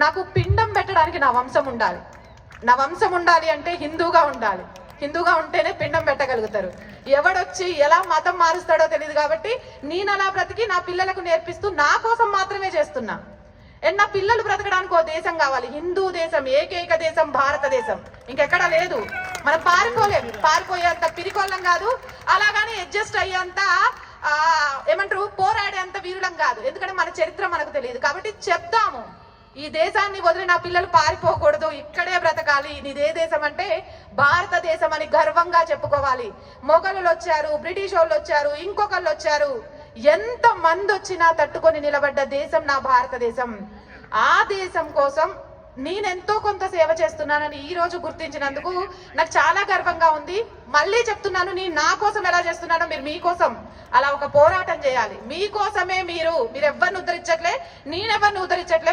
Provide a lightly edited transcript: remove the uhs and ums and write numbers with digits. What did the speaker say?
నాకు పిండం పెట్టడానికి నా వంశం ఉండాలి. నా వంశం ఉండాలి అంటే హిందూగా ఉండాలి. హిందూగా ఉంటేనే పిండం పెట్టగలుగుతారు. ఎవడొచ్చి ఎలా మతం మారుస్తాడో తెలియదు. కాబట్టి నేను అలా బ్రతికి నా పిల్లలకు నేర్పిస్తూ నా కోసం మాత్రమే చేస్తున్నా. అండ్ నా పిల్లలు బ్రతకడానికి ఓ దేశం కావాలి. హిందూ దేశం, ఏకైక దేశం భారతదేశం, ఇంకెక్కడా లేదు. మనం పారిపోలేము, పారిపోయేంత పిరికొల్లం కాదు, అలాగని అడ్జస్ట్ అయ్యేంత ఏమంటారు పోరాడేంత వీరులం కాదు. ఎందుకంటే మన చరిత్ర మనకు తెలియదు. కాబట్టి చెప్తాము, ఈ దేశాన్ని వదిలి నా పిల్లలు పారిపోకూడదు, ఇక్కడే బ్రతకాలి. ఇదే దేశం అంటే భారతదేశం అని గర్వంగా చెప్పుకోవాలి. మొఘలులు వచ్చారు, బ్రిటిష్ వాళ్ళు వచ్చారు, ఇంకొకళ్ళు వచ్చారు, ఎంత మంది వచ్చినా తట్టుకొని నిలబడ్డ దేశం నా భారతదేశం. ఆ దేశం కోసం నేనెంతో కొంత సేవ చేస్తున్నానని ఈ రోజు గుర్తించినందుకు నాకు చాలా గర్వంగా ఉంది. మళ్ళీ చెప్తున్నాను, నేను నా కోసం ఎలా చేస్తున్నానో మీరు మీకోసం అలా ఒక పోరాటం చేయాలి. మీకోసమే మీరు ఎవరిని ఉద్ధరించట్లే, నేనెవరిని ఉద్ధరించట్లే.